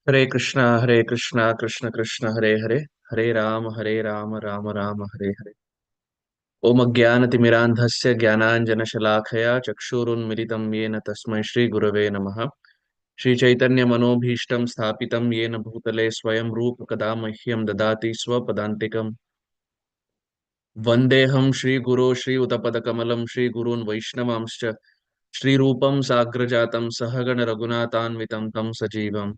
Hare Krishna, Hare Krishna, Krishna Krishna, Hare Hare, Hare Ram, Rama Rama, Hare Hare. Om Ajnanatimirandhasya Jnananjanashalakaya Chakshurunmilitam Yena Tasmai Shri Gurave Namaha. Shri Chaitanya Manobhishtam Sthapitam Yena Bhutale Swayam Rupa Kada Mahyam Dadati Swapadantikam. Vandeham Shri Guru Shri Utapadakamalam Shri Gurun Vaishnavamscha Shri Rupam Sagrajatam Sahagana Raghunathanvitam Tam Sajivam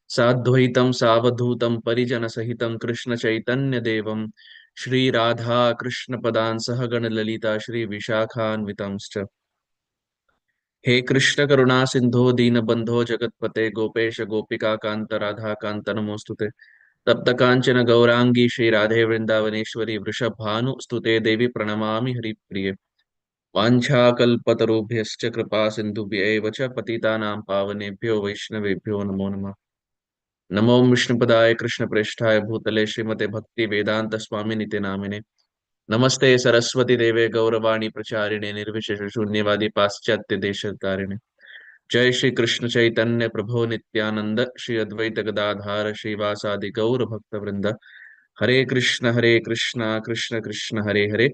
Sadhvaitam Savadhutam Parijana Sahitam Krishna Chaitanya Devam Shri Radha Krishna Padan Sahagana Lalita Shri Vishakhanvitamscha. हे कृष्ण करुणा सिंधो दीन बंधो जगतपते गोपेश गोपिका कांत राधा कांत नमोस्तुते तप्त कांचन गौरांगी श्री राधे वृंदावनेश्वरी वृषभ भानु स्तुते देवी प्रणमामि हरिप्रिये वाञ्छाकल्पतरुभ्यश्च कृपा सिन्धुभ्यैव च पतितानां पावनेभ्यो वैष्णवेभ्यो नमो नमः नमो विष्णुपदाय कृष्णप्रेष्ठाय भूतले श्रीमते भक्ति वेदांत स्वामी निते नामिने नमस्ते सरस्वती देवे गौरवाणी प्रचारिणे निर्विशेष शून्यवादी पाश्चात्य देशकारिणे जय श्री कृष्ण चैतन्य प्रभु नित्यानंद श्री अद्वैत गदाधार श्रीवासादि गौर भक्त वृंद हरे कृष्ण कृष्ण कृष्ण हरे हरे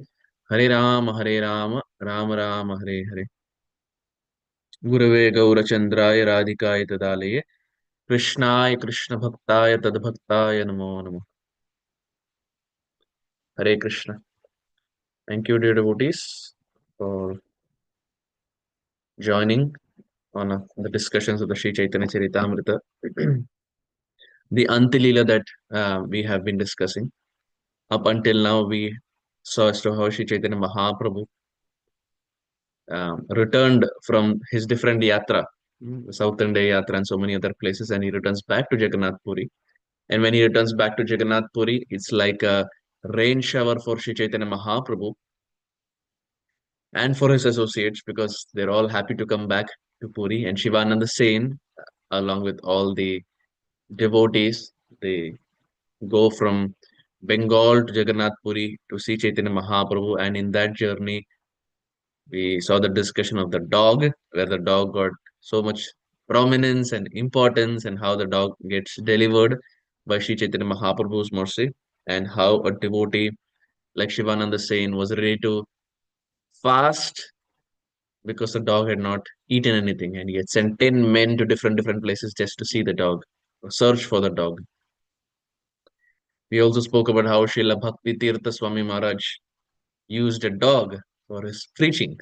हरे राम राम राम हरे हरे गुरवे गौरचंद्राय राधिकाय तदालये कृष्णाय कृष्ण भक्ताय तद्भक्ताय नमो नमः हरे Krishna. Thank you, dear devotees, for joining on the discussions of the Sri Chaitanya Charitamrita, the Antilila that we have been discussing. Up until now, we saw as to how Sri Chaitanya Mahaprabhu returned from his different yatra, the South India yatra and so many other places, and he returns back to Jagannath Puri. And when he returns back to Jagannath Puri, it's like a rain shower for Sri Chaitanya Mahaprabhu and for his associates because they're all happy to come back to Puri. And Shivananda Sen, along with all the devotees, they go from Bengal to Jagannath Puri to see Chaitanya Mahaprabhu. And in that journey, we saw the discussion of the dog, where the dog got so much prominence and importance, and how the dog gets delivered by Sri Chaitanya Mahaprabhu's mercy, and how a devotee like Shivananda Sen was ready to fast because the dog had not eaten anything, and he had sent 10 men to different places just to see the dog, or search for the dog. We also spoke about how Srila Bhakti Tirtha Swami Maharaj used a dog for his preaching.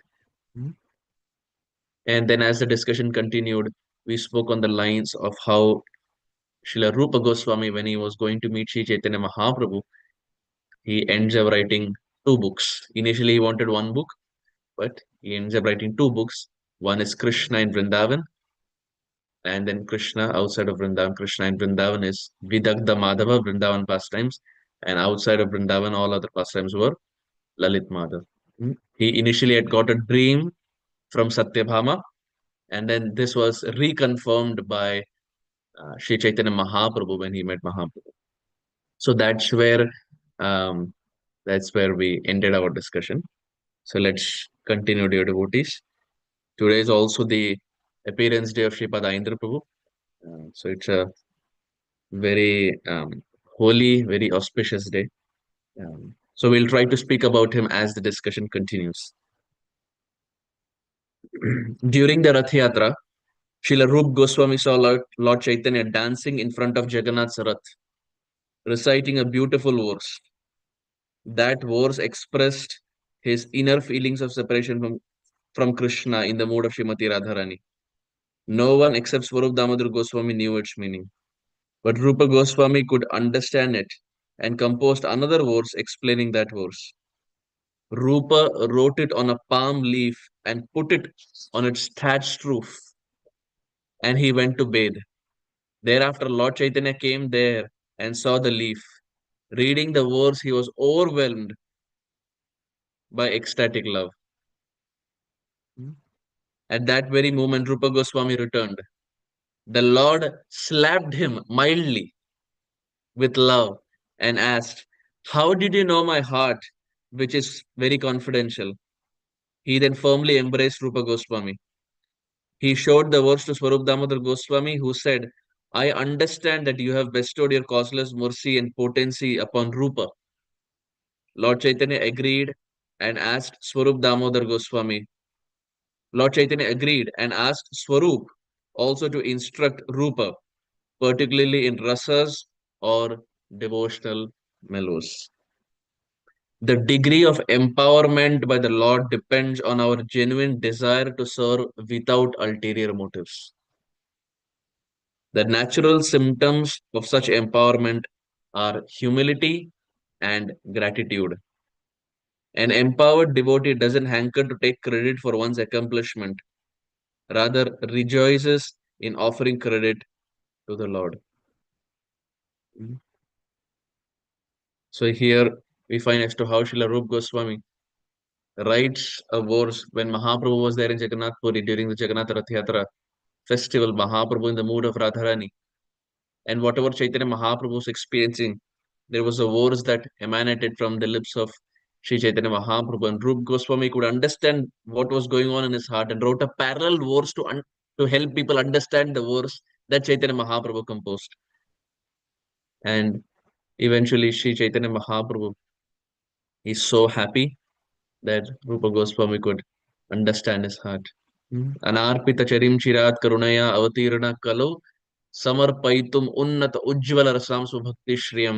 And then, as the discussion continued, we spoke on the lines of how Srila Rupa Goswami, when he was going to meet Sri Chaitanya Mahaprabhu, he ends up writing two books. Initially, he wanted one book, but he ends up writing two books. One is Krishna in Vrindavan, and then Krishna outside of Vrindavan. Krishna in Vrindavan is Vidagdha Madhava, Vrindavan pastimes, and outside of Vrindavan, all other pastimes were Lalit Madhav. He initially had got a dream from Satyabhama, and then this was reconfirmed by Sri Chaitanya Mahaprabhu when he met Mahaprabhu. So um, that's where we ended our discussion. So let's continue, dear devotees. Today is also the appearance day of Sripad Aindra Prabhu. So it's a very holy, very auspicious day. So we'll try to speak about him as the discussion continues. During the Rath Yatra, Srila Rup Goswami saw Lord Chaitanya dancing in front of Jagannath's Rath, reciting a beautiful verse. That verse expressed his inner feelings of separation from Krishna in the mood of Srimati Radharani. No one except Swarup Damodar Goswami knew its meaning. But Rupa Goswami could understand it and composed another verse explaining that verse. Rupa wrote it on a palm leaf and put it on its thatched roof, and he went to bathe. Thereafter, Lord Chaitanya came there and saw the leaf. Reading the verse, he was overwhelmed by ecstatic love. At that very moment, Rupa Goswami returned. The Lord slapped him mildly with love and asked, "How did you know my heart, which is very confidential?" He then firmly embraced Rupa Goswami. He showed the words to Swarup Damodar Goswami, who said, "I understand that you have bestowed your causeless mercy and potency upon Rupa." Lord Chaitanya agreed and asked Swarup Damodar Goswami. Lord Chaitanya agreed and asked Swarup also to instruct Rupa, particularly in rasas or devotional mellows. The degree of empowerment by the Lord depends on our genuine desire to serve without ulterior motives. The natural symptoms of such empowerment are humility and gratitude. An empowered devotee doesn't hanker to take credit for one's accomplishment, rather, rejoices in offering credit to the Lord. So, here we find as to how Srila Rup Goswami writes a verse when Mahaprabhu was there in Jagannath Puri during the Jagannath Rath Yatra festival. Mahaprabhu in the mood of Radharani, and whatever Chaitanya Mahaprabhu was experiencing, there was a verse that emanated from the lips of Sri Chaitanya Mahaprabhu, and Rup Goswami could understand what was going on in his heart and wrote a parallel verse to help people understand the verse that Chaitanya Mahaprabhu composed. And eventually, Sri Chaitanya Mahaprabhu is so happy that Rupa Goswami could understand his heart. अनार्पित चरिम चिरात करुणया अवतीर्ण कलो समर्पयितुम उन्नत उज्ज्वल रसाम स्वभक्ति श्रियम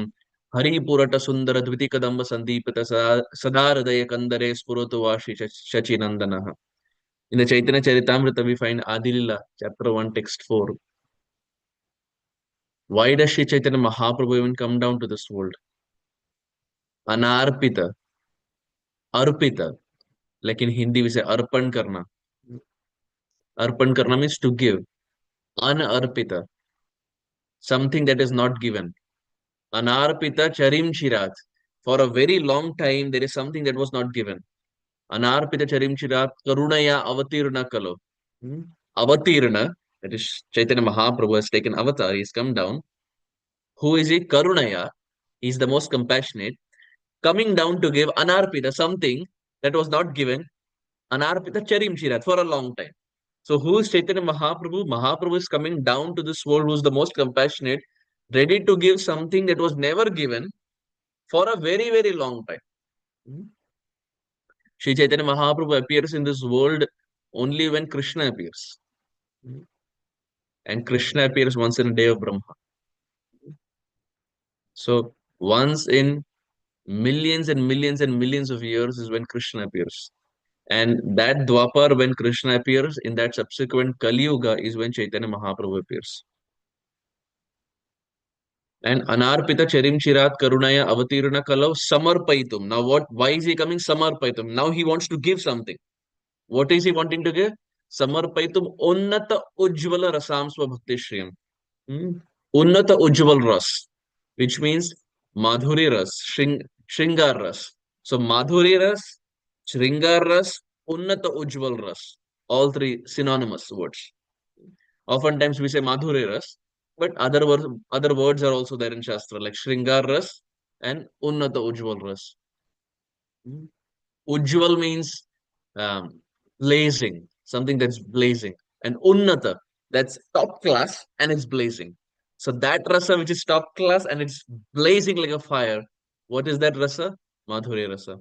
हरिपुरट सुंदर द्विति कदम्ब संदीपित सदा हृदय कंदरे स्फुरतु Vashi शचीनंदनः. In the Chaitanya Charitamrita, we find Adilila, chapter 1, text 4. Why does Sri Chaitanya Mahaprabhu even come down to this world? Anarpita, arpita, like in Hindi we say arpan karna. Arpan karna means to give. Anarpita, something that is not given. Anarpita charim chirat. For a very long time, there is something that was not given. Anarpita charim chirat karunaya avatirna kalo. Hmm? Avatirna, that is Chaitanya Mahaprabhu has taken avatar, he's come down. Who is he? Karunaya. He's the most compassionate. Coming down to give anarpita, something that was not given. Anarpita charim chirat for a long time. So who is Chaitanya Mahaprabhu? Mahaprabhu is coming down to this world who's the most compassionate, ready to give something that was never given for a very, very long time. Hmm? Sri Chaitanya Mahaprabhu appears in this world only when Krishna appears. Hmm. And Krishna appears once in a day of Brahma. So once in millions and millions and millions of years is when Krishna appears. And that Dwapar, when Krishna appears, in that subsequent Kali Yuga is when Chaitanya Mahaprabhu appears. And Anarpita Charim Chirat Karunaya Avatirana Kalau Samarpaitum. Now what? Why is he coming Samarpaitum? Now he wants to give something. What is he wanting to give? Samarpaitum Unnata Ujjvala Rasam Bhakti Shriyam. Unnata Ujjval Ras, which means Madhuri Ras, Shringar Ras. So Madhuri Ras, Shringar Ras, Unnata Ujjval Ras. All three synonymous words. Oftentimes we say Madhuri Ras, but other words are also there in Shastra, like Shringar Ras and Unnata Ujjval Ras. Ujjwal means blazing, something that's blazing. And Unnata, that's top class and it's blazing. So that rasa which is top class and it's blazing like a fire. What is that rasa? Madhuri rasa.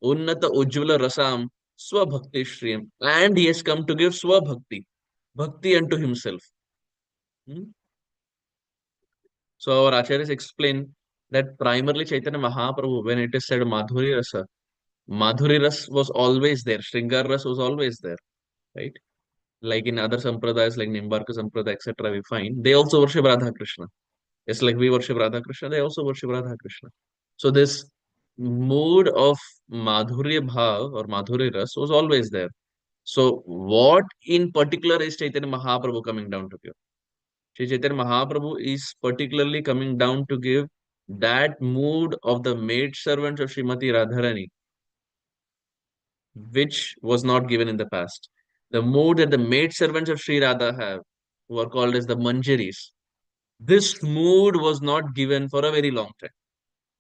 Unnata Ujjvala rasam swabhakti shriyam. And he has come to give swabhakti, bhakti unto himself. Hmm? So our acharyas explain that primarily Chaitanya Mahaprabhu, when it is said Madhuri rasa, Madhuri ras was always there. Shringar ras was always there, right? Like in other sampradayas like Nimbarka Sampradaya, etc., we find they also worship Radha Krishna. It's like we worship Radha Krishna, they also worship Radha Krishna. So this mood of Madhurya Bhav or Madhurya Ras was always there. So, what in particular is Chaitanya Mahaprabhu coming down to give? Sri Chaitanya Mahaprabhu is particularly coming down to give that mood of the maid servants of Srimati Radharani, which was not given in the past. The mood that the maid servants of Sri Radha have, who are called as the Manjaris, this mood was not given for a very long time.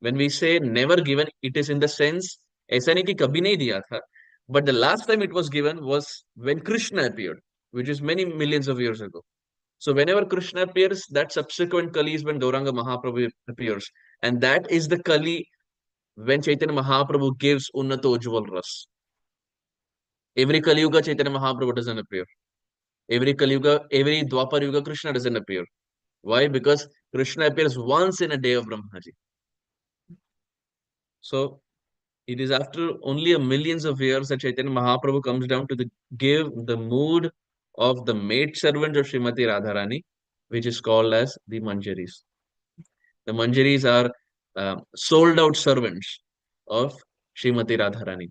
When we say never given, it is in the sense ऐसा नहीं कि कभी नहीं दिया था, but the last time it was given was when Krishna appeared, which is many millions of years ago. So whenever Krishna appears, that subsequent Kali is when Gauranga Mahaprabhu appears, and that is the Kali when Chaitanya Mahaprabhu gives Unnato Ujjwal Ras. Every Kali Yuga Chaitanya Mahaprabhu doesn't appear. Every Kali Yuga, every Dwapar Yuga Krishna doesn't appear. Why? Because Krishna appears once in a day of Brahmaji. So it is after only a millions of years that Chaitanya Mahaprabhu comes down to give the mood of the maid servant of Srimati Radharani, which is called as the Manjaris. The Manjaris are sold out servants of Srimati Radharani.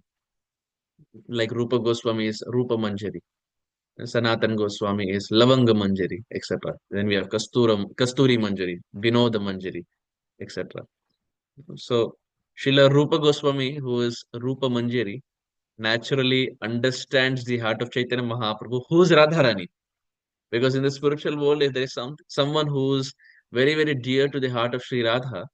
Like Rupa Goswami is Rupa Manjari, Sanatan Goswami is Lavanga Manjari, etc. Then we have Kasturi Manjari, Vinoda Manjari, etc. So Srila Rupa Goswami, who is Rupa Manjari, naturally understands the heart of Chaitanya Mahaprabhu, who's Radharani. Because in the spiritual world, if there is someone who's very, very dear to the heart of Sri Radha,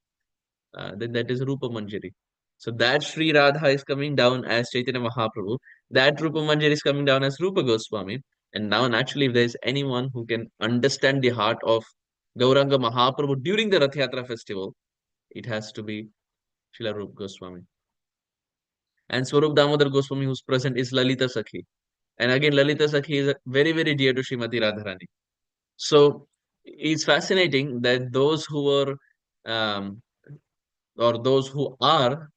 then that is Rupa Manjari. So that Sri Radha is coming down as Chaitanya Mahaprabhu. That Rupa Manjari is coming down as Rupa Goswami. And now, naturally, if there is anyone who can understand the heart of Gauranga Mahaprabhu during the Rath Yatra festival, it has to be Srila Rupa Goswami. And Swarup Damodar Goswami, who's present, is Lalita Sakhi. And again, Lalita Sakhi is very, very dear to Srimati Radharani. So it's fascinating that those who are um, or those who are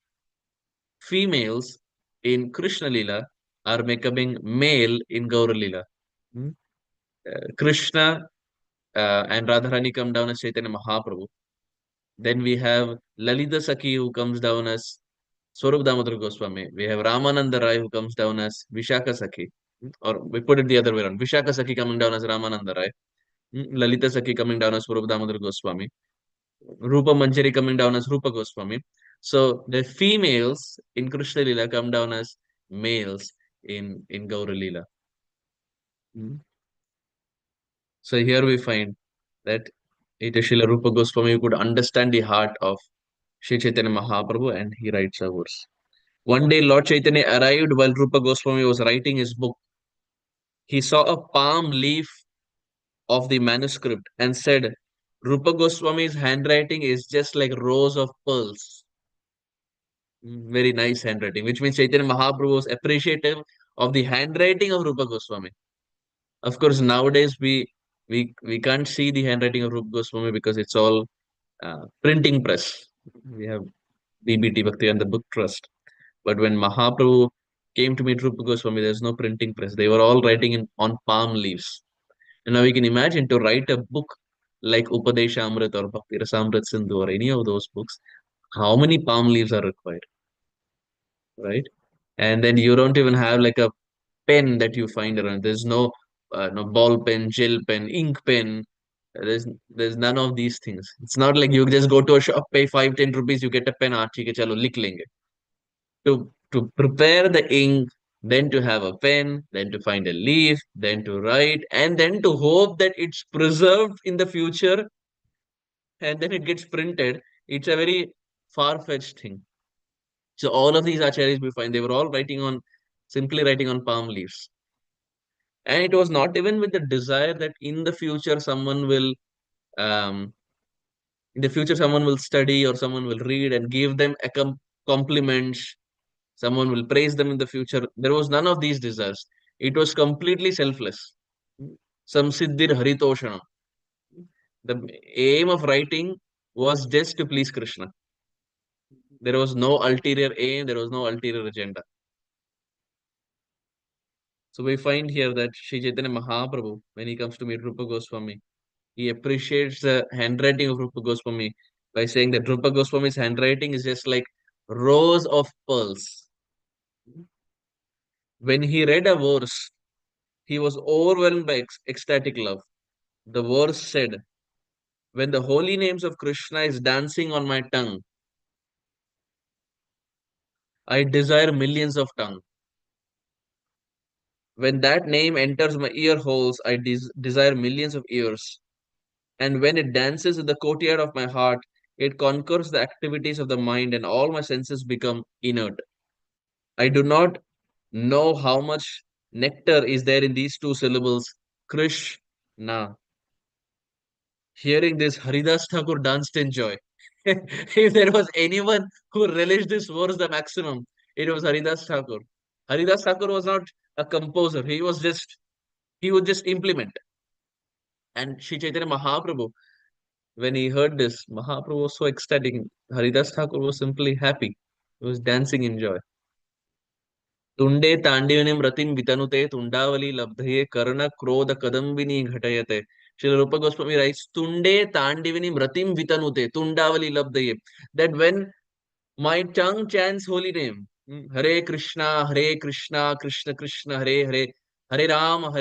females in Krishna Lila are becoming male in Gaura Lila. Hmm? Krishna and Radharani come down as Chaitanya Mahaprabhu. Then we have Lalita Sakhi who comes down as Swarup Damodar Goswami. We have Ramananda Rai who comes down as Vishaka Sakhi. Or we put it the other way around. Vishaka Sakhi coming down as Ramananda Rai. Lalita Sakhi coming down as Swarup Damodar Goswami. Rupa Manjari coming down as Rupa Goswami. So the females in Krishna Lila come down as males in Gaura Lila. Mm. So here we find that it is Srila Rupa Goswami who could understand the heart of Sri Chaitanya Mahaprabhu and he writes a verse. One day Lord Chaitanya arrived while Rupa Goswami was writing his book. He saw a palm leaf of the manuscript and said, Rupa Goswami's handwriting is just like rows of pearls. Very nice handwriting, which means Chaitanya Mahaprabhu was appreciative of the handwriting of Rupa Goswami. Of course, nowadays we can't see the handwriting of Rupa Goswami because it's all printing press. We have BBT Bhakti and the Book Trust. But when Mahaprabhu came to meet Rupa Goswami, there's no printing press. They were all writing on palm leaves. And now we can imagine to write a book like Upadesha Amrit or Bhakti Rasamrit Sindhu or any of those books, how many palm leaves are required, right? And then you don't even have like a pen that you find around. There's no ball pen, gel pen, ink pen. There's none of these things. It's not like you just go to a shop, pay 5-10 rupees, you get a pen, ठीक है चलो लिख लेंगे. To prepare the ink, then to have a pen, then to find a leaf, then to write, and then to hope that it's preserved in the future, and then it gets printed. It's a very far-fetched thing. So all of these acharyas we find they were all simply writing on palm leaves. And it was not even with the desire that um, in the future someone will study or someone will read and give them compliments. Someone will praise them in the future. There was none of these desires. It was completely selfless. Samsiddhir Haritoshanam. The aim of writing was just to please Krishna. There was no ulterior aim, there was no ulterior agenda. So we find here that Sri Chaitanya Mahaprabhu, when he comes to meet Rupa Goswami, he appreciates the handwriting of Rupa Goswami by saying that Rupa Goswami's handwriting is just like rows of pearls. When he read a verse, he was overwhelmed by ecstatic love. The verse said, when the holy names of Krishna is dancing on my tongue, I desire millions of tongues. When that name enters my ear holes, I desire millions of ears. And when it dances in the courtyard of my heart, it conquers the activities of the mind and all my senses become inert. I do not know how much nectar is there in these two syllables, Krishna. Hearing this, Haridas Thakur danced in joy. If there was anyone who relished this verse the maximum, it was Haridas Thakur. Haridas Thakur was not a composer. He would just implement. And Sri Chaitanya Mahaprabhu, when he heard this, Mahaprabhu was so ecstatic. Haridas Thakur was simply happy. He was dancing in joy. तुंडे तांडिवनिम रतिम वितनुते तुंडावली लब्धये कर्ण क्रोध Kadambini घटयते. Srila Rupa Goswami writes, Tunde Tandivinim Ratim Vitanute, Tundavali Labdaye. That when my tongue chants holy name, Hare Krishna, Krishna Krishna, Hare Hare, Hare Rama,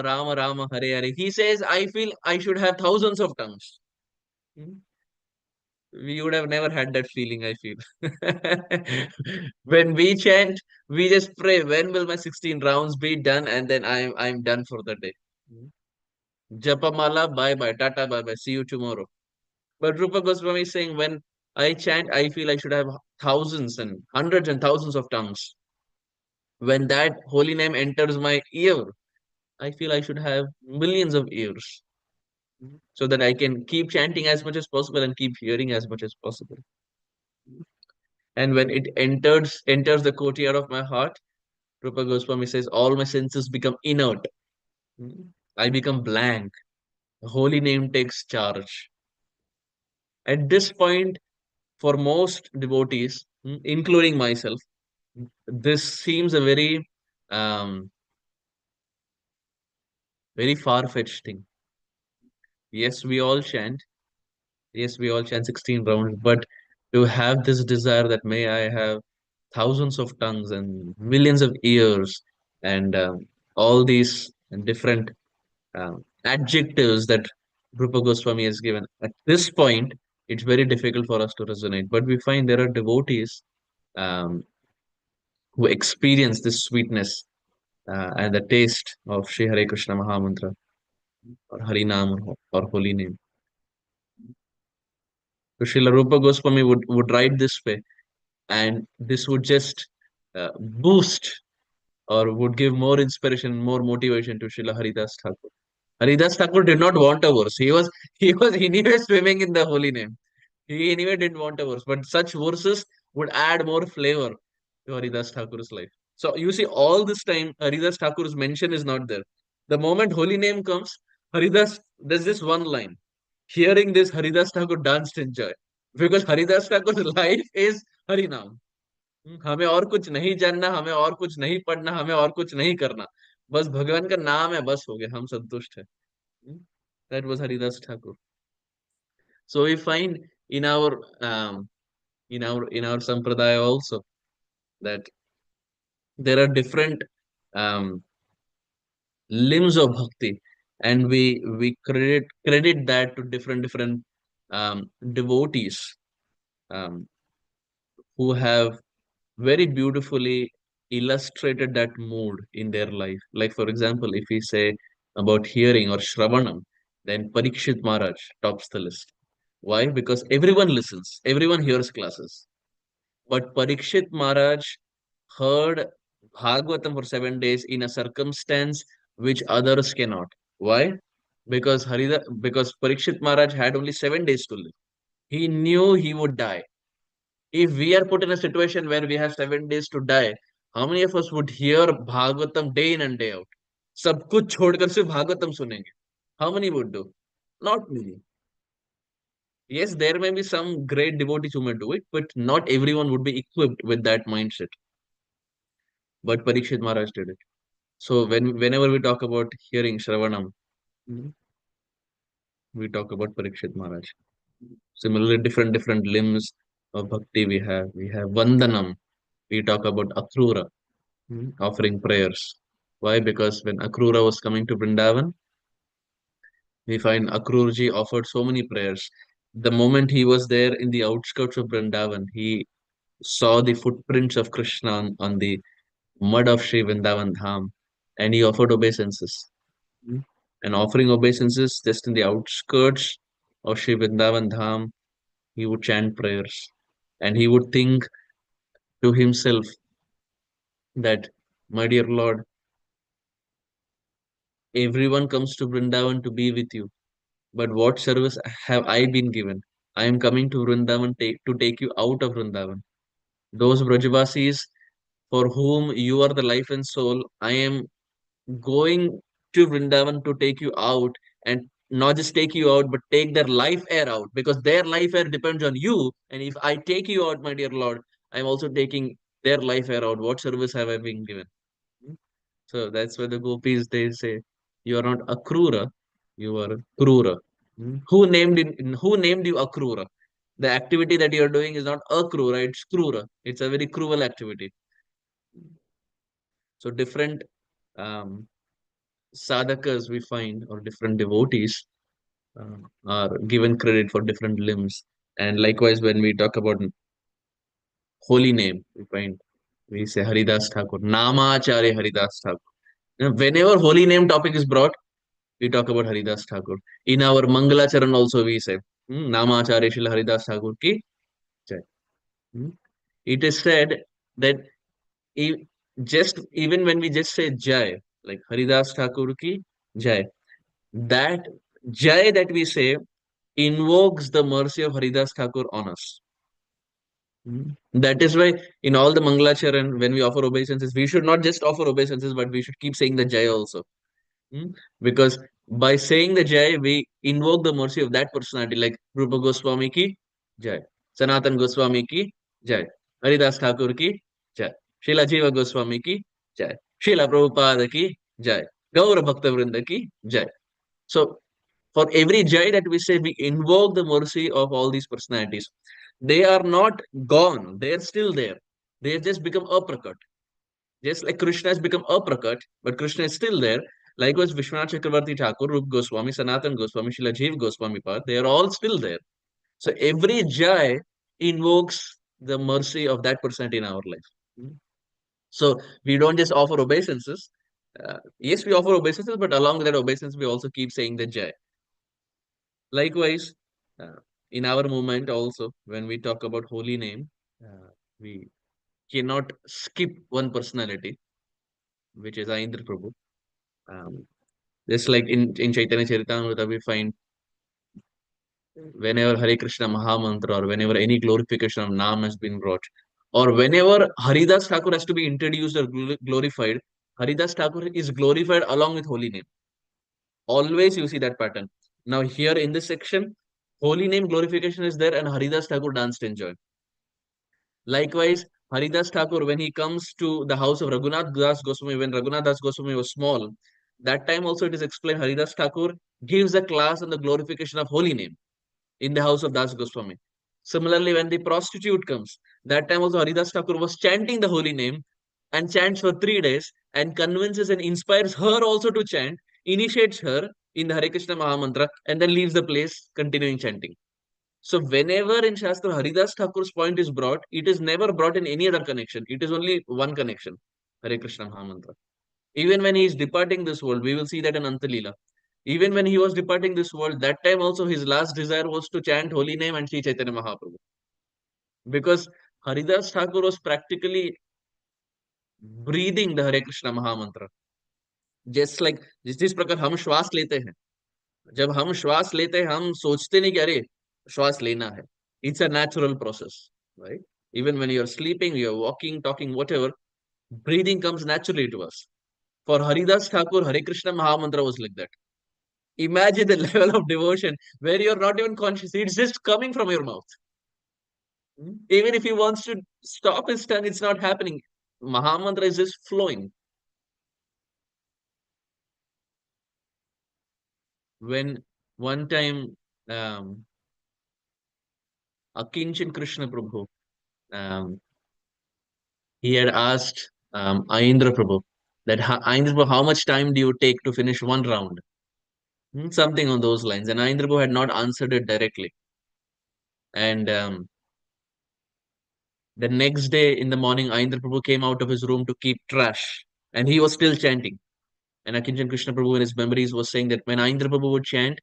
Rama Rama, Hare Hare. He says, I feel I should have thousands of tongues. Hmm. We would have never had that feeling, I feel. When we chant, we just pray, when will my 16 rounds be done? And then I'm done for the day. Japamala, bye bye, tata, bye bye, see you tomorrow. But Rupa Goswami is saying, when I chant, I feel I should have thousands and hundreds and thousands of tongues. When that holy name enters my ear, I feel I should have millions of ears so that I can keep chanting as much as possible and keep hearing as much as possible. And when it enters the courtyard of my heart, Rupa Goswami says, all my senses become inert. I become blank. The holy name takes charge. At this point, for most devotees, including myself, this seems a um, very far-fetched thing. Yes, we all chant. Yes, we all chant 16 rounds, but to have this desire that may I have thousands of tongues and millions of ears and all these different adjectives that Rupa Goswami has given. At this point, it's very difficult for us to resonate. But we find there are devotees um, who experience this sweetness and the taste of Sri Hare Krishna Mahamantra or Harinam or holy name. So Srila Rupa Goswami would write this way, and this would just boost or would give more inspiration, more motivation to Srila Haridas Thakur. Haridas Thakur did not want a verse. He was anyway swimming in the holy name. He anyway didn't want a verse, but such verses would add more flavor to Haridas Thakur's life. So you see, all this time Haridas Thakur's mention is not there. The moment holy name comes, Haridas, there's this one line. Hearing this, Haridas Thakur danced in joy. Because Haridas Thakur's life is Harinam. हमें और कुछ नहीं जानना, हमें और कुछ नहीं पढ़ना, हमें और कुछ नहीं करना. बस भगवान का नाम है, बस हो गया, हम संतुष्ट है. That was Haridas Thakur. So we find in our sampradaya also that there are different um, limbs of bhakti, and we credit that to different devotees um, who have very beautifully illustrated that mood in their life. Like, for example, if we say about hearing or Shravanam, then Parikshit Maharaj tops the list. Why? Because everyone listens, everyone hears classes. But Parikshit Maharaj heard Bhagavatam for 7 days in a circumstance which others cannot. Why? Because Parikshit Maharaj had only 7 days to live. He knew he would die. If we are put in a situation where we have 7 days to die, how many of us would hear Bhagavatam day in and day out? सब कुछ छोड़कर सिर्फ भागवतम सुनेंगे. How many would do? Not many. Yes, there may be some great devotees who may do it, but not everyone would be equipped with that mindset. But Parikshit Maharaj did it. So whenever we talk about hearing Shravanam, we talk about Parikshit Maharaj. Similarly, different limbs. of bhakti we have Vandanam. We talk about Akrura, offering prayers. Why? Because when Akrura was coming to Vrindavan, we find Akrurji offered so many prayers. The moment he was there in the outskirts of Vrindavan, he saw the footprints of Krishna on the mud of Sri Vrindavan Dham, and he offered obeisances. Mm. And offering obeisances just in the outskirts of Sri Vrindavan Dham, he would chant prayers. And he would think to himself that, my dear Lord, everyone comes to Vrindavan to be with you. But what service have I been given? I am coming to Vrindavan to take you out of Vrindavan. Those Brajavasis for whom you are the life and soul, I am going to Vrindavan to take you out, and not just take you out, but take their life air out, because their life air depends on you. And if I take you out, my dear Lord, I'm also taking their life air out. What service have I been given? So that's why the gopis they say, you are not Akrura, you are Krura. Who named you Akrura? The activity that you are doing is not Akrura, it's Krura. It's a very cruel activity. So different um, sadhakas we find, or different devotees are given credit for different limbs. And likewise, when we talk about holy name, we find we say Haridas Thakur, Namacharya Haridas Thakur. Whenever holy name topic is brought, we talk about Haridas Thakur. In our Mangalacharan also we say, Namacharya Shila Haridas Thakur ki jai. Hmm. It is said that e- just even when we just say jai, like Haridas Thakur ki jai, that jai that we say invokes the mercy of Haridas Thakur on us. That is why in all the Mangalacharan, when we offer obeisances, we should not just offer obeisances, but we should keep saying the Jai also. Hmm? Because by saying the Jai, we invoke the mercy of that personality, like Rupa Goswami ki Jai, Sanatan Goswami ki Jai, Haridas Thakur ki Jai, Srila Jiva Goswami ki Jai, Srila Prabhupada ki Jai, Gaura Bhakta Vrinda ki Jai. So for every Jai that we say, we invoke the mercy of all these personalities. They are not gone, they are still there. They have just become aprakat. Just like Krishna has become aprakat, but Krishna is still there. Likewise, Vishwanath Chakravarti Thakur, Rup Goswami, Sanatan Goswami, Shila Jeev Goswami Pad, they are all still there. So every Jai invokes the mercy of that personality in our life. So we don't just offer obeisances. Yes, we offer obeisances, but along with that obeisance, we also keep saying the Jai. Likewise, uh, in our movement also, when we talk about holy name, we cannot skip one personality, which is Aindra Prabhu. Um, just like in Chaitanya Charitamrita, we find whenever Hare Krishna Mahamantra, or whenever any glorification of Nam has been brought, or whenever Haridas Thakur has to be introduced or glorified, Haridas Thakur is glorified along with holy name. Always you see that pattern. Now here in this section, holy name glorification is there and Haridas Thakur danced in joy. Likewise, Haridas Thakur, when he comes to the house of Raghunath Das Goswami, when Raghunath Das Goswami was small, that time also it is explained Haridas Thakur gives a class on the glorification of holy name in the house of Das Goswami. Similarly, when the prostitute comes, that time also Haridas Thakur was chanting the holy name and chants for 3 days and convinces and inspires her also to chant, initiates her in the Hare Krishna Mahamantra, and then leaves the place continuing chanting. So whenever in Shastra Haridas Thakur's point is brought, it is never brought in any other connection. It is only one connection, Hare Krishna Mahamantra. Even when he is departing this world, we will see that in Antalila. Even when he was departing this world, that time also his last desire was to chant holy name and Sri Chaitanya Mahaprabhu. Because Haridas Thakur was practically breathing the Hare Krishna Mahamantra. Just like जिस प्रकार हम श्वास लेते हैं, जब हम श्वास लेते हैं हम सोचते नहीं कि अरे श्वास लेना है. It's a natural process, right? Even when you're sleeping, you're walking, talking, whatever, breathing comes naturally to us. For Haridas Thakur, Hare Krishna Mahamantra was like that. Imagine the level of devotion where you're not even conscious. It's just coming from your mouth. Even if he wants to stop his tongue, it's not happening. Mahamantra is just flowing. When one time um, Akinchan Krishna Prabhu. He had asked Aindra Prabhu that, Aindra Prabhu, how much time do you take to finish one round? Something on those lines. And Aindra Prabhu had not answered it directly. And the next day in the morning, Aindra Prabhu came out of his room to keep trash. And he was still chanting. And Akinchan Krishna Prabhu in his memories was saying that when Aindra Prabhu would chant,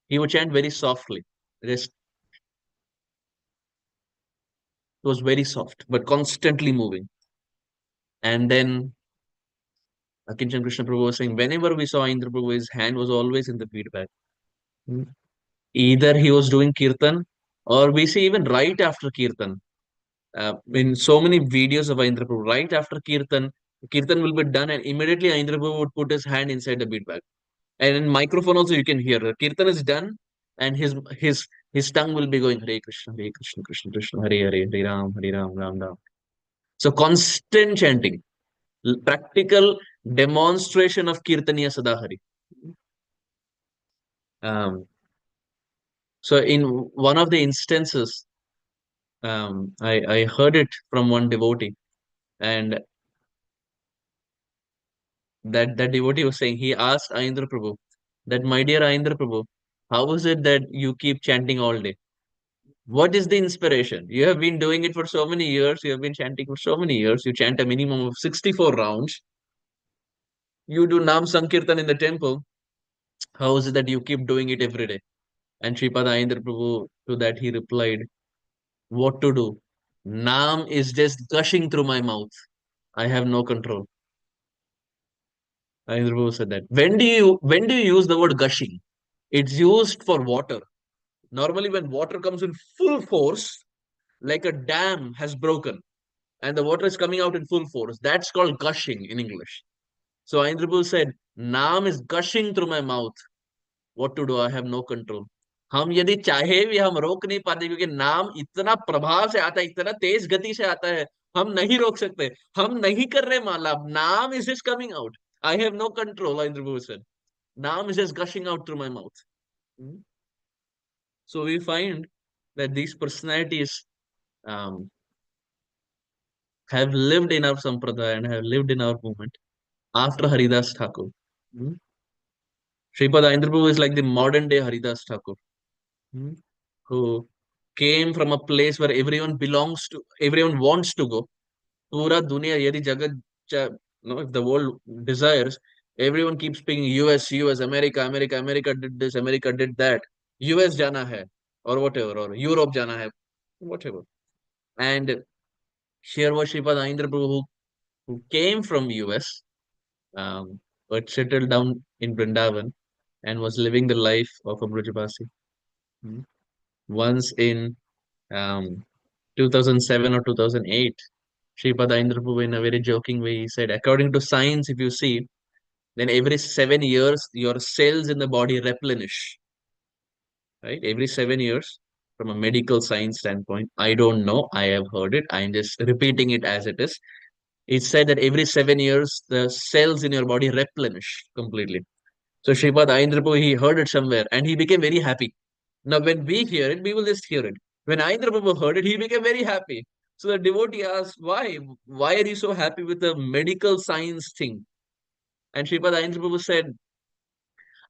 he would chant very softly. It was very soft, but constantly moving. And then Akinchan Krishna Prabhu was saying, whenever we saw Aindra Prabhu, his hand was always in the feedback. Hmm. Either he was doing kirtan, or we see even right after kirtan. In so many videos of Aindra Prabhu, right after kirtan will be done, and immediately Aindra Prabhu would put his hand inside the beat bag. And in microphone also you can hear the kirtan is done, and his tongue will be going Hare Krishna, Krishna Krishna, Hare Hare, Hare Ram, Ram Ram. So constant chanting, practical demonstration of Kirtaniya Sadahari. Um, so in one of the instances, I heard it from one devotee, and that devotee was saying, he asked Aindra Prabhu that, my dear Aindra Prabhu, how is it that you keep chanting all day? What is the inspiration? You have been doing it for so many years. You have been chanting for so many years. You chant a minimum of 64 rounds. You do Nam Sankirtan in the temple. How is it that you keep doing it every day? And Sripada Aindra Prabhu, to that he replied, what to do? Nam is just gushing through my mouth. I have no control. Aindra Prabhu said that. When do you use the word gushing? It's used for water. Normally, when water comes in full force, like a dam has broken, and the water is coming out in full force, that's called gushing in English. So Aindra Prabhu said, Nam is gushing through my mouth. What to do? I have no control. हम यदि चाहे भी हम रोक नहीं पाते, क्योंकि नाम इतना प्रभाव से आता है, इतना तेज गति से आता है, हम नहीं रोक सकते. हम नहीं कर रहे माला. नाम is just coming out. I have no control, Indra Prabhu said. Naam is just gushing out through my mouth. Hmm. So we find that these personalities um, have lived in our sampradaya and have lived in our movement after Haridas Thakur. Hmm. Sripad Indra Prabhu is like the modern day Haridas Thakur. Hmm. Who came from a place where everyone belongs to, everyone wants to go. Pura dunya, yadi jagat, no, if the world desires, everyone keeps speaking US, US, America, America, America did this, America did that. US jana hai, or whatever, or Europe jana hai, whatever. And here was Sripad Aindra Prabhu who came from US, um, but settled down in Vrindavan and was living the life of a Brajavasi. Hmm. Once in um, 2007 or 2008, Sripad Indra Prabhu, in a very joking way, he said, according to science, if you see, then every 7 years, your cells in the body replenish, right? Every 7 years, from a medical science standpoint. I don't know. I have heard it. I'm just repeating it as it is. It said that every 7 years, the cells in your body replenish completely. So Sripad Indra Prabhu, he heard it somewhere and he became very happy. Now, when we hear it, we will just hear it. When Aindra Prabhu heard it, he became very happy. So the devotee asked, why? Why are you so happy with the medical science thing? And Sripad Aindra Prabhu said,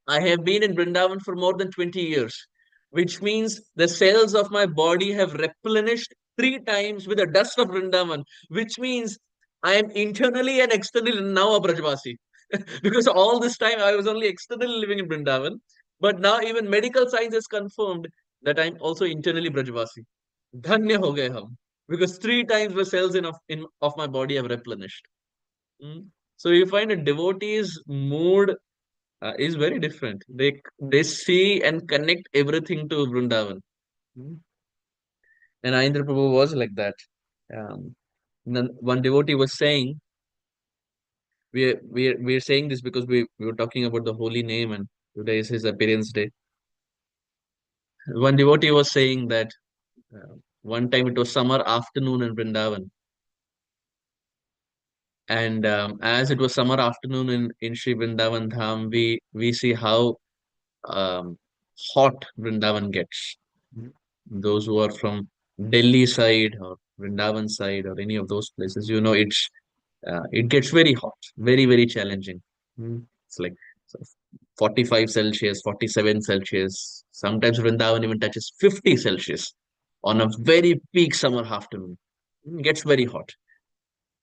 I have been in Vrindavan for more than 20 years, which means the cells of my body have replenished 3 times with the dust of Vrindavan, which means I am internally and externally now a Brajvasi. Because all this time I was only externally living in Vrindavan, but now even medical science has confirmed that I'm also internally Brajvasi. Dhanya ho gaye hum. Because 3 times the cells of my body have replenished. Mm. So you find a devotee's mood is very different. They see and connect everything to Vrindavan. Mm. And Aindra Prabhu was like that. Then one devotee was saying, we're saying this because we were talking about the holy name and today is his appearance day. One devotee was saying that one time it was summer afternoon in Vrindavan, and as it was summer afternoon in Sri Vrindavan Dham, we see how um, hot Vrindavan gets. Those who are from Delhi side or Vrindavan side or any of those places, it gets very hot, very, very challenging. It's like so 45 Celsius, 47 Celsius. Sometimes Vrindavan even touches 50 Celsius on a very peak summer afternoon. It gets very hot.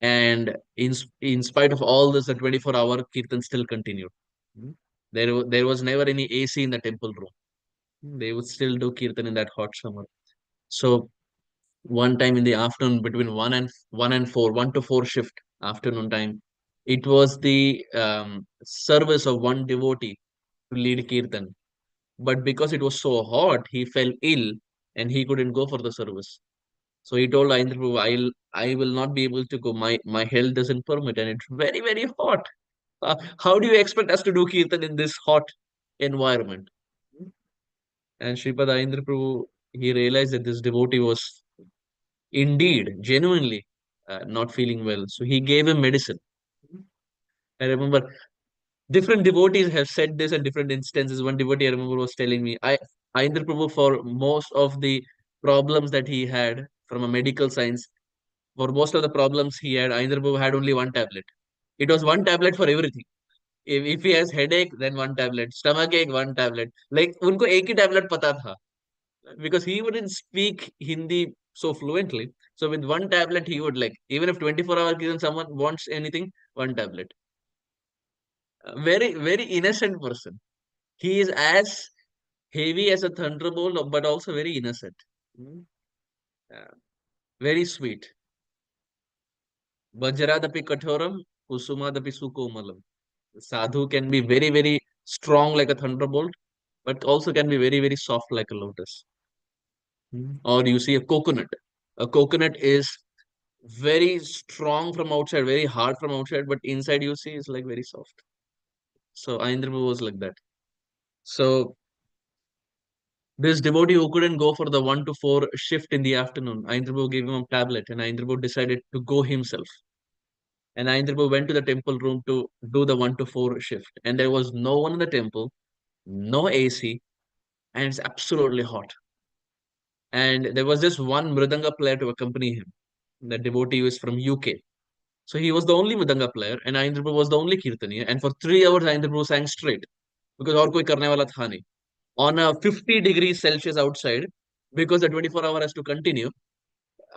And in spite of all this, the 24-hour Kirtan still continued. Mm. There was never any AC in the temple room. They would still do Kirtan in that hot summer. So one time in the afternoon between 1 and 4, 1 to 4 shift afternoon time, it was the service of one devotee to lead Kirtan. But because it was so hot, he fell ill and he couldn't go for the service. So he told Aindra Prabhu, I will not be able to go. My health doesn't permit, and it's very, very hot. How do you expect us to do Kirtan in this hot environment? And Sripad Aindra Prabhu, he realized that this devotee was indeed, genuinely not feeling well. So he gave him medicine. I remember different devotees have said this at different instances. One devotee I remember was telling me, Aindra Prabhu, for most of the problems that he had from a medical science, for most of the problems he had, Aindra Prabhu had only one tablet. It was one tablet for everything. If he has headache, then one tablet. Stomach ache, one tablet. Like उनको एक ही tablet पता था because he wouldn't speak Hindi so fluently. So with one tablet, he would like even if 24-hour given someone wants anything, one tablet. Very very innocent person. He is as heavy as a thunderbolt, but also very innocent. Mm. Yeah. Very sweet. Vajradapi kathoram, kusumadapi sukomalam. Sadhu can be very, very strong like a thunderbolt, but also can be very, very soft like a lotus. Or you see a coconut. A coconut is very strong from outside, very hard from outside, but inside you see is like very soft. So Aindra was like that. So this devotee who couldn't go for the 1 to 4 shift in the afternoon, Aindra gave him a tablet, and Aindra decided to go himself. And Aindra went to the temple room to do the 1 to 4 shift, and there was no one in the temple, no AC, and it's absolutely hot. And there was just one Mridanga player to accompany him. The devotee was from UK. So he was the only Mridanga player, and Aindra was the only Kirtaniya. And for 3 hours, Aindra sang straight because और कोई करने वाला था नहीं. On a 50 degrees Celsius outside, because the 24-hour has to continue,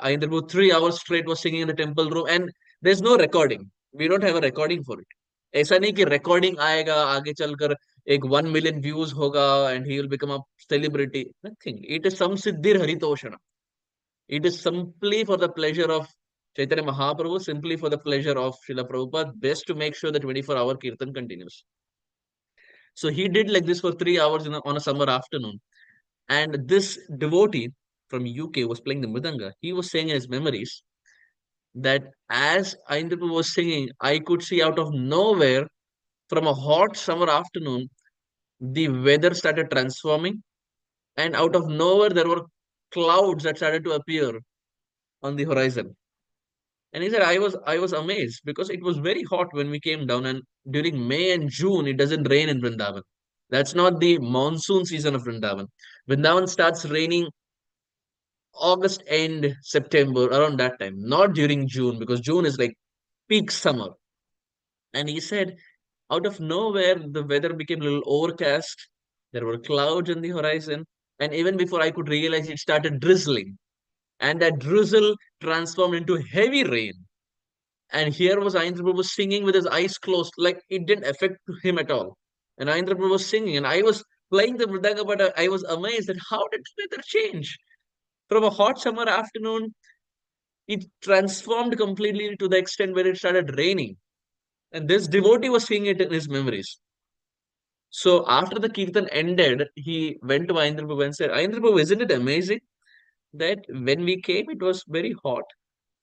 Aindra 3 hours straight was singing in the temple room, and there's no recording. We don't have a recording for it. ऐसा नहीं कि recording आएगा आगे चलकर एक 1 million views होगा and he will become a celebrity. Nothing. It is some Siddhir Haritoshana. It is simply for the pleasure of Chaitanya Mahaprabhu, simply for the pleasure of Srila Prabhupada, best to make sure the 24-hour Kirtan continues. So he did like this for 3 hours on a summer afternoon. And this devotee from UK was playing the Mridanga. He was saying in his memories that as Aindra was singing, I could see out of nowhere from a hot summer afternoon, the weather started transforming. And out of nowhere, there were clouds that started to appear on the horizon. And he said, I was amazed because it was very hot when we came down, and during May and June, it doesn't rain in Vrindavan. That's not the monsoon season of Vrindavan. Vrindavan starts raining August end, September, around that time, not during June, because June is like peak summer. And he said, out of nowhere, the weather became a little overcast. There were clouds on the horizon. And even before I could realize, it started drizzling. And that drizzle transformed into heavy rain. And here was Aindra Prabhu singing with his eyes closed, like it didn't affect him at all. And Aindra Prabhu was singing, and I was playing the mridanga, but I was amazed at how did the weather change? From a hot summer afternoon, it transformed completely to the extent where it started raining. And this devotee was seeing it in his memories. So after the kirtan ended, he went to Aindra Prabhu and said, Aindra Prabhu, isn't it amazing that when we came, it was very hot,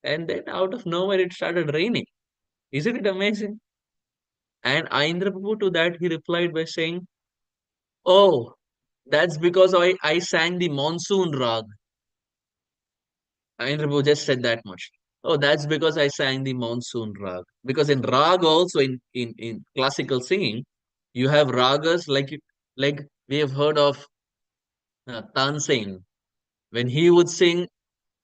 and then out of nowhere, it started raining? Isn't it amazing? And Aindra Prabhu to that he replied by saying, oh, that's because I sang the monsoon rag. Aindra Prabhu just said that much. Oh, that's because I sang the monsoon rag. Because in rag also in classical singing, you have ragas like we have heard of Tansing. When he would sing,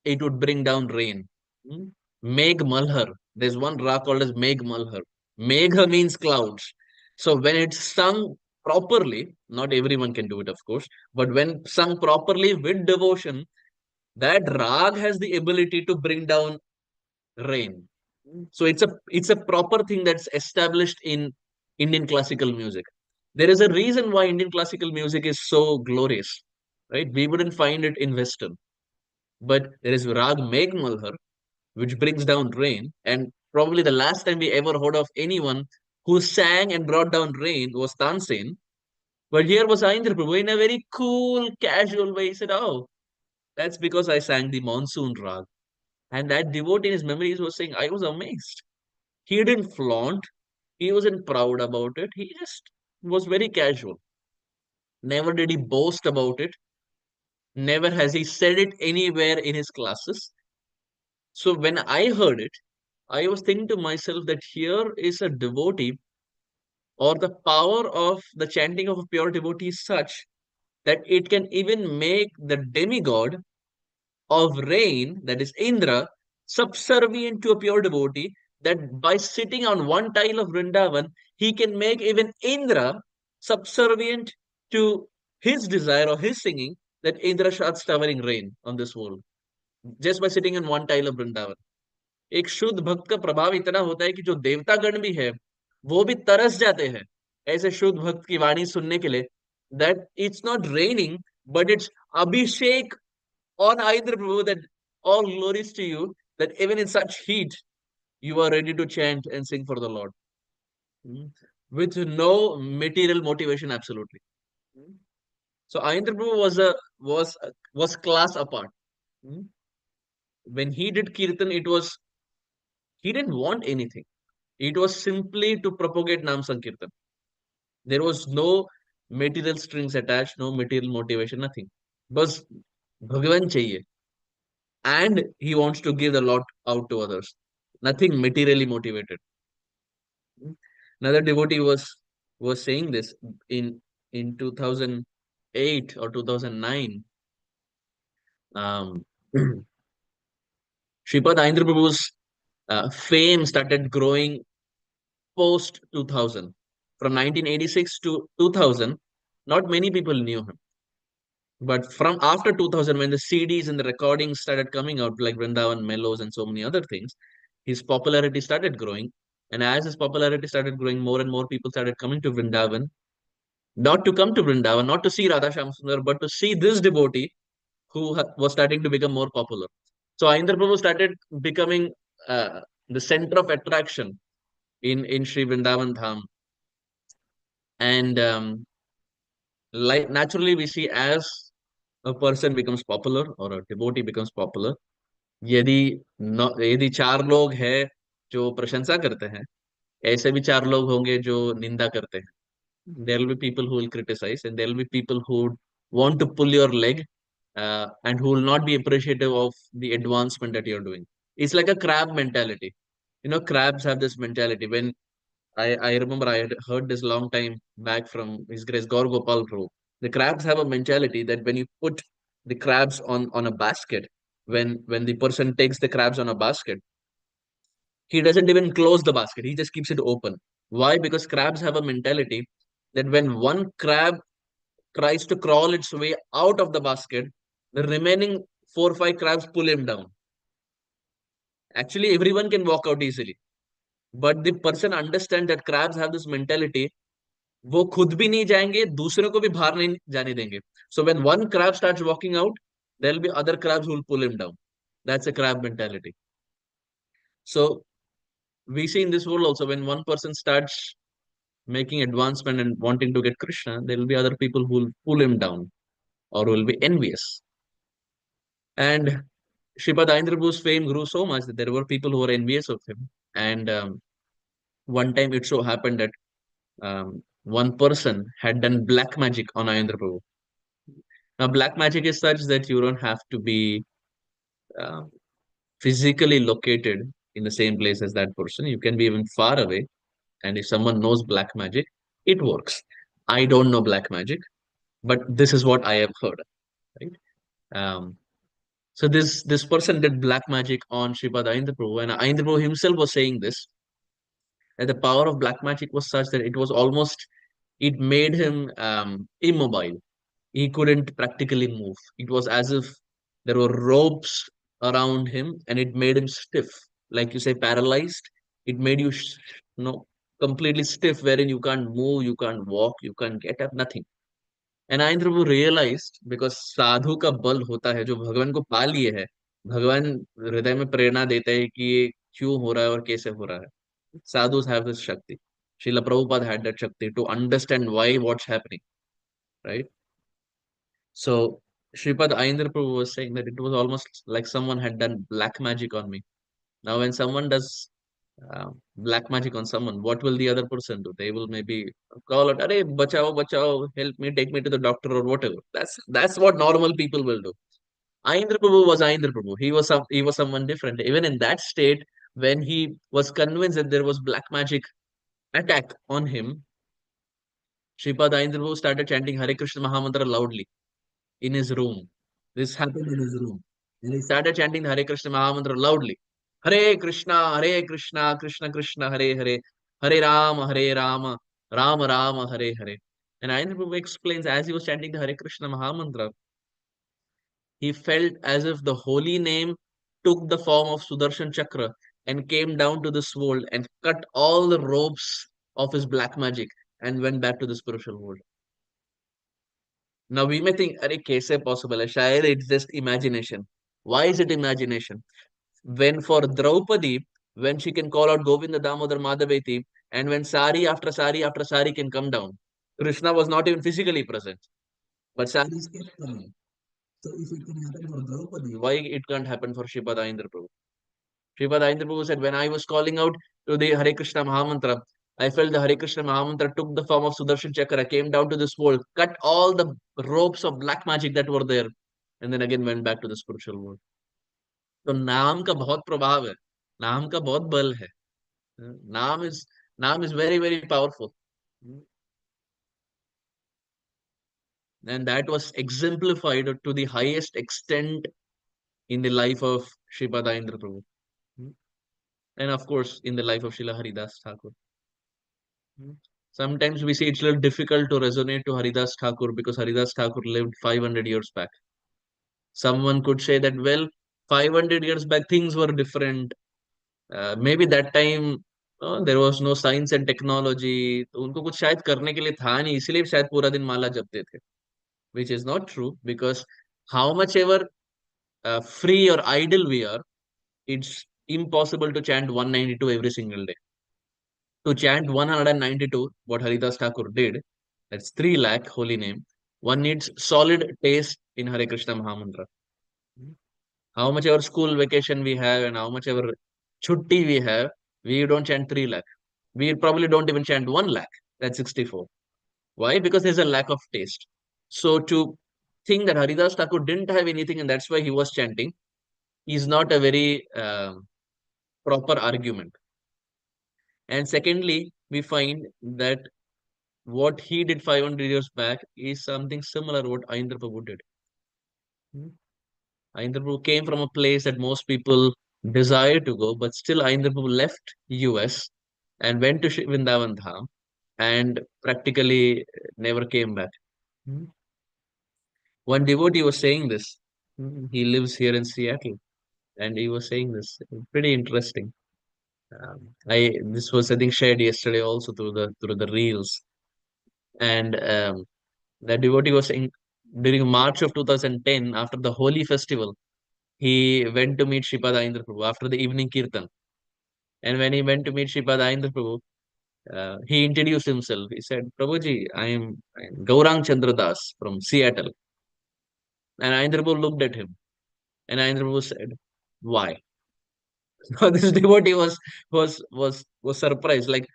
it would bring down rain. Hmm? Megh Malhar. There's one rag called as Megh Malhar. Megha means clouds. So when it's sung properly, not everyone can do it, of course, but when sung properly with devotion, that rag has the ability to bring down rain. So it's a proper thing that's established in Indian classical music. There is a reason why Indian classical music is so glorious, right? We wouldn't find it in Western. But there is Rag Megh Malhar, which brings down rain. And probably the last time we ever heard of anyone who sang and brought down rain was Tansen. But here was Aindra Prabhu in a very cool, casual way. He said, "Oh, that's because I sang the monsoon rag." And that devotee in his memories was saying, I was amazed. He didn't flaunt, he wasn't proud about it. He just was very casual. Never did he boast about it. Never has he said it anywhere in his classes. So when I heard it, I was thinking to myself that here is a devotee, or the power of the chanting of a pure devotee is such that it can even make the demigod of rain, that is Indra, subservient to a pure devotee, that by sitting on one tile of Vrindavan, he can make even Indra subservient to his desire or his singing, that Indra starts showering rain on this world, just by sitting on one tile of Vrindavan. एक शुद्ध भक्त का प्रभाव इतना होता है कि जो देवतागण भी है वो भी तरस जाते हैं ऐसे शुद्ध भक्त की वाणी सुनने के लिए, that it's not raining but it's abhishek on Aindra Prabhu, that all glories to you, that even in such heat, you are ready to chant and sing for the Lord. Mm. With no material motivation, absolutely. Mm. So Aindra Prabhu was class apart. Mm. When he did Kirtan, he didn't want anything. It was simply to propagate Nam Sankirtan. There was no material strings attached, no material motivation, nothing. बस भगवान चाहिए, and he wants to give a lot out to others. Nothing materially motivated. Another devotee was saying this in 2008 or 2009. Um, Sripad Aindra Prabhu's fame started growing post 2000. From 1986 to 2000, not many people knew him. But from after 2000, when the CDs and the recordings started coming out, like Vrindavan Mellows and so many other things, his popularity started growing. And as his popularity started growing, more and more people started coming to Vrindavan, not to come to Vrindavan, not to see Radha Shyam but to see this devotee who was starting to become more popular. So Aindra Prabhu started becoming the center of attraction in Sri Vrindavan Dham. And like naturally, we see as a person becomes popular or a devotee becomes popular, यदि यदि चार लोग हैं जो प्रशंसा करते हैं, ऐसे भी चार लोग होंगे जो निंदा करते हैं. There will be people who will criticize, and there will be people who want to pull your leg, and who will not be appreciative of the advancement that you're doing. It's like a crab mentality. Crabs have this mentality. When I remember I had heard this long time back from His Grace Gaur Gopal Prabhu. The crabs have a mentality that when you put the crabs on a basket, when the person takes the crabs on a basket, he doesn't even close the basket. He just keeps it open. Why? Because crabs have a mentality that when one crab tries to crawl its way out of the basket, the remaining 4 or 5 crabs pull him down. Actually, everyone can walk out easily. But the person understands that crabs have this mentality, वो खुद भी नहीं जाएंगे, दूसरों को भी बाहर नहीं जाने देंगे. So when one crab starts walking out, there will be other crabs who will pull him down. That's a crab mentality. So we see in this world also, when one person starts making advancement and wanting to get Krishna, there will be other people who will pull him down or will be envious. And Sripad Aindrabhu's fame grew so much that there were people who were envious of him. And one time it so happened that one person had done black magic on Ayendra Prabhu. Now, black magic is such that you don't have to be uh, physically located in the same place as that person. You can be even far away. And if someone knows black magic, it works. I don't know black magic, but this is what I have heard. Right? So this person did black magic on Sripad Aindra Prabhu, and Aindra Prabhu himself was saying this, that the power of black magic was such that it was almost, it made him immobile. He couldn't practically move. It was as if there were ropes around him, and it made him stiff, like you say, paralyzed. It made you, no, completely stiff, wherein you can't move, you can't walk, you can't get up, nothing. And Aindra Prabhu realized, because साधु का बल होता है जो भगवान को पा लिए है, भगवान हृदय में प्रेरणा देते हैं कि ये क्यों हो रहा है और कैसे हो रहा है. Sadhus have this Shakti. Srila Prabhupada had that Shakti to understand why what's happening, right? So Sripad Aindra Prabhu was saying that it was almost like someone had done black magic on me. Now, when someone does black magic on someone, what will the other person do? They will maybe call out, "Arey, bachao, bachao, help me, take me to the doctor or whatever." That's what normal people will do. Aindra Prabhu was Aindra Prabhu. He was someone different. Even in that state, when he was convinced that there was black magic attack on him, Sripad Aindra Prabhu started chanting Hare Krishna Mahamantra loudly in his room. This happened in his room. And he started chanting the Hare Krishna Mahamantra loudly. Hare Krishna, Krishna Krishna, Hare Hare, Hare Rama, Rama Rama, Hare Hare. And Ayendra Prabhu explains, as he was chanting the Hare Krishna Mahamantra, he felt as if the holy name took the form of Sudarshan Chakra and came down to this world and cut all the ropes of his black magic and went back to the spiritual world. Now we may think, अरे कैसे possible है? शायद it's just imagination. Why is it imagination? When for Draupadi, when she can call out Govinda Damodar Madhaveti, and when sari after sari can come down, Krishna was not even physically present, but saris kept coming. So if it can happen for Draupadi, why it can't happen for Shripad Indra Prabhu? Sripad Indra Prabhu said, when I was calling out to the Hare Krishna Mahamantra, I felt the Hare Krishna Mahamantra took the form of Sudarshan Chakra, came down to this world, cut all the ropes of black magic that were there, and then again went back to the spiritual world. तो नाम का बहुत प्रभाव है, नाम का बहुत बल है. नाम इज नाम is very very powerful. And that was exemplified to the highest extent in the life of Sripad Indra Prabhu. And of course, in the life of Srila Haridas Thakur. Sometimes we say it's a little difficult to resonate to Haridas Thakur because Haridas Thakur lived 500 years back. Someone could say that, well, 500 years back, things were different. Maybe that time there was no science and technology. तो उनको कुछ शायद करने के लिए था नहीं, इसलिए शायद पूरा दिन माला जपते थे. Which is not true, because how much ever free or idle we are, it's impossible to chant 192 every single day. To chant 192, what Haridas Thakur did, that's 3 lakh holy name, one needs solid taste in Hare Krishna Mahamantra. How much ever school vacation we have and how much ever chutti we have, we don't chant 3 lakh. We probably don't even chant 1 lakh. That's 64. Why? Because there's a lack of taste. So to think that Haridas Thakur didn't have anything and that's why he was chanting is not a very proper argument. And secondly, we find that what he did 500 years back is something similar to what Aindra Prabhu did. Aindra Prabhu came from a place that most people desire to go, but still Aindra Prabhu left US and went to Vrindavan Dham and practically never came back. One devotee was saying this. He lives here in Seattle, and he was saying this. Pretty interesting. I This was, I think, shared yesterday also through the reels, and the devotee was saying during March of 2010, after the Holi festival, he went to meet Shripad Indra Prabhu after the evening kirtan. And when he went to meet Shripad Indra Prabhu, he introduced himself. He said, "Prabhuji, I'm Gaurang Chandra Das from Seattle." And Indra Prabhu looked at him, and Indra Prabhu said, "Why?" Now this devotee was surprised. Like,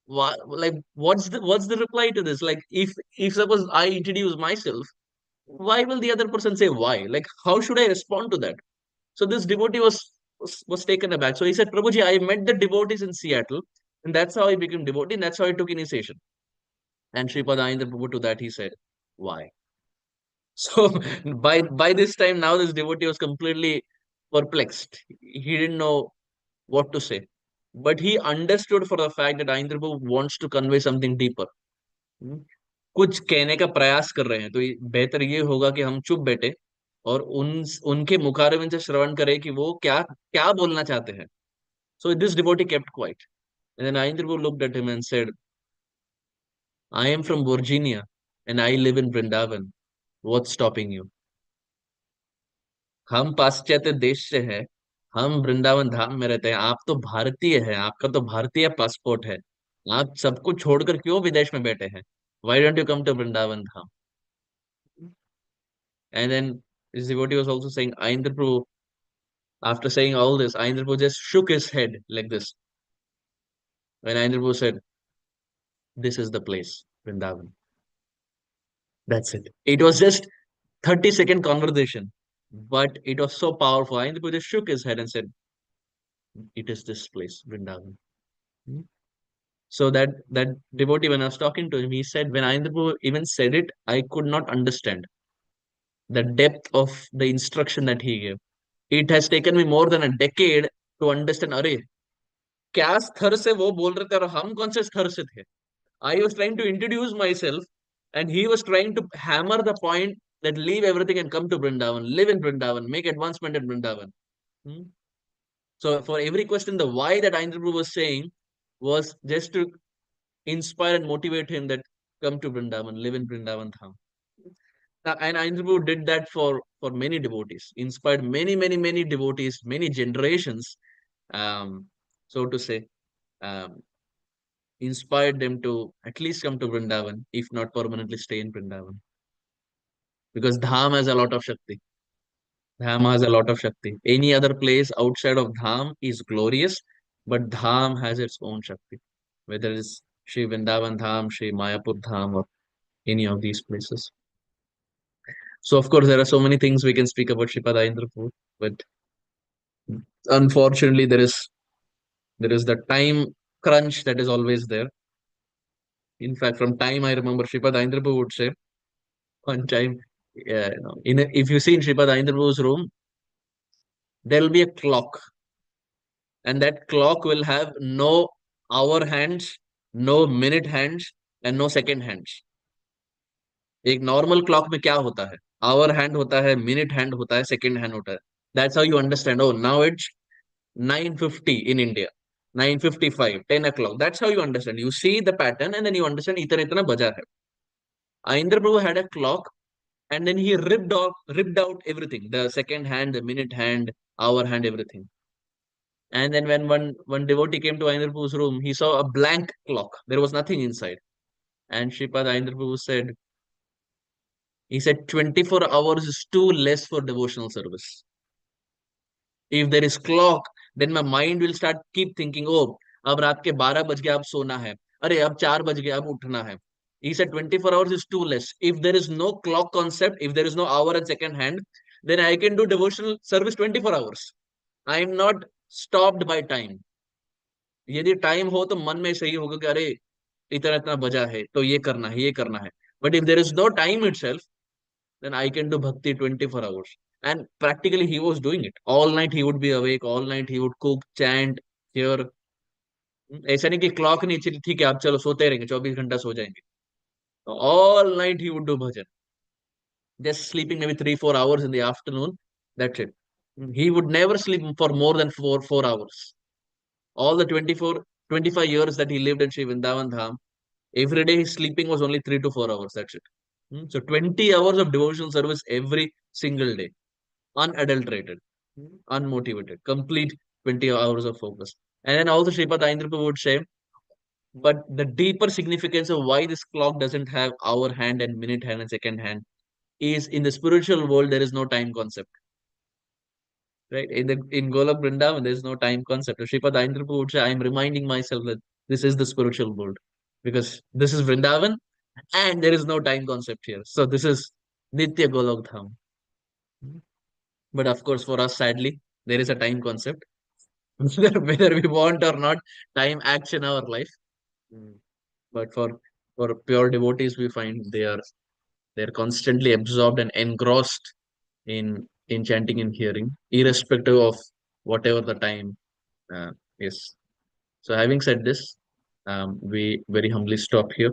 what? Like, what's the reply to this? Like, if suppose I introduce myself, why will the other person say why? Like, how should I respond to that? So this devotee was taken aback. So he said, Prabhuji, I met the devotees in Seattle, and that's how I became devotee, and that's how I took initiation. And Sripad Ayendra Prabhu to that he said, why? So by this time now this devotee was completely perplexed. He didn't know what to say. But he understood for the fact that Aindra Prabhu wants to convey something deeper. हम्म, कुछ कहने का प्रयास कर रहे हैं तो बेहतर ये होगा कि हम चुप बैठे और उनके मुखारविंद से श्रवण करें कि वो क्या क्या बोलना चाहते हैं. So this devotee kept quiet. And then Aindra Prabhu looked at him and said, I am from Virginia and I live in Vrindavan. What's stopping you? हम पाश्चात्य देश से हैं. हम वृंदावन धाम में रहते हैं. आप तो भारतीय हैं. आपका तो भारतीय पासपोर्ट है. आप सब कुछ छोड़कर क्यों विदेश में बैठे हैं? Why don't you come to Vrindavan Dham? And then this devotee was also saying, Aindra Prabhu, after saying all this, Aindra Prabhu just shook his head like this. When Aindra Prabhu said, this is the place, Vrindavan. That's it. It was just 30-second conversation, but it was so powerful. Aindra Prabhu just shook his head and said, it is this place, Vrindavan. Hmm? So that devotee, when I was talking to him, he said, when Aindra even said it, I could not understand the depth of the instruction that he gave. It has taken me more than a decade to understand. अरे क्या स्तर से वो बोल रहे थे और हम कौन से स्तर से थे. I was trying to introduce myself, and he was trying to hammer the point that leave everything and come to Vrindavan, live in Vrindavan, make advancement in Vrindavan. Hmm? So for every question, the why that Aindra Prabhu was saying was just to inspire and motivate him that come to Vrindavan, live in Vrindavan Dham. And Aindra Prabhu did that for many devotees, inspired many devotees, many generations, um, so to say, um, inspired them to at least come to Vrindavan, if not permanently stay in Vrindavan. Because Dham has a lot of Shakti. Dham has a lot of Shakti. Any other place outside of Dham is glorious, but Dham has its own Shakti. Whether it's Shri Vrindavan Dham, Shri Mayapur Dham, or any of these places. So, of course, there are so many things we can speak about Shripad Indrapur, but unfortunately, there is the time crunch that is always there. In fact, from time I remember Shripad Indrapur would say one time, yeah, if you see in Shripad Indrapur's room, there will be a clock, and that clock will have no hour hands, no minute hands, and no second hands. एक normal clock में क्या होता है? Our hand होता है, minute hand होता है, second hand होता है. That's how you understand. Oh, now it's 9:50 in India. 9:55, 10 o'clock. That's how you understand. You see the pattern and then you understand इतना इतना बजा है. Aindra Prabhu had a clock and then he ripped out everything. The second hand, the minute hand, hour hand, everything. And then when one devotee came to Aindra Prabhu's room, he saw a blank clock. There was nothing inside. And Shripad Aindra Prabhu said, he said 24 hours is too less for devotional service. If there is clock, then my mind will start keep thinking, oh, अब रात के 12 बज गए, अब सोना है. अरे अब 4 बज गए, अब उठना है. He said 24 hours is too less. If there is no clock concept, if there is no hour and second hand, then I can do devotional service 24 hours. I am not stopped by time. यदि time हो तो मन में सही होगा कि अरे इतना इतना बजा है तो ये करना है, ये करना है. But if there is no time itself, then I can do bhakti 24 hours. And practically he was doing it. All night he would be awake, all night he would cook, chant, hear. ऐसा नहीं कि clock नहीं चली, ठीक है आप चलो सोते रहेंगे, 24 घंटा सो जाएंगे. All night he would do bhajan. Just sleeping maybe 3-4 hours in the afternoon. That's it. He would never sleep for more than 4 hours. All the 25 years that he lived in Sri Vrindavan Dham, every day his sleeping was only 3 to 4 hours. That's it. So 20 hours of devotional service every single day, unadulterated, unmotivated, complete 20 hours of focus. And then also Sripad Aindrapa would say, but the deeper significance of why this clock doesn't have hour hand and minute hand and second hand is in the spiritual world, there is no time concept. Right? In Golok Vrindavan, there is no time concept. Sripad Aindrapa would say, I'm reminding myself that this is the spiritual world. Because this is Vrindavan and there is no time concept here. So this is Nitya Golok Dham. But of course, for us, sadly, there is a time concept. Whether we want or not, time acts in our life. Mm. But for pure devotees, we find they are They're constantly absorbed and engrossed in chanting and hearing, irrespective of whatever the time is. So, having said this, we very humbly stop here.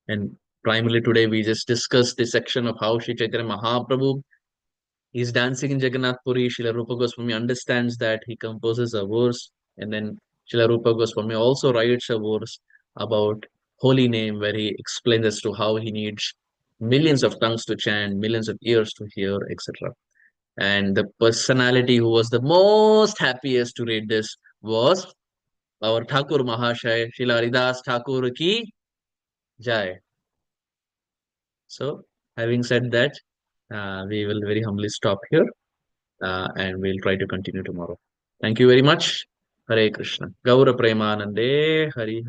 And primarily today, we just discussed the section of how Sri Chaitanya Mahaprabhu is dancing in Jagannath Puri. Srila Rupa Goswami understands that, he composes a verse, and then Srila Rupa Goswami also writes a verse about holy name, where he explains as to how he needs millions of tongues to chant, millions of ears to hear, etc. And the personality who was the most happiest to read this was our Thakur Mahashaya, Srila Haridas Thakur ki jai. So, having said that, we will very humbly stop here, and we'll try to continue tomorrow. Thank you very much. Hare Krishna. Gaura Premanande Hari Hari.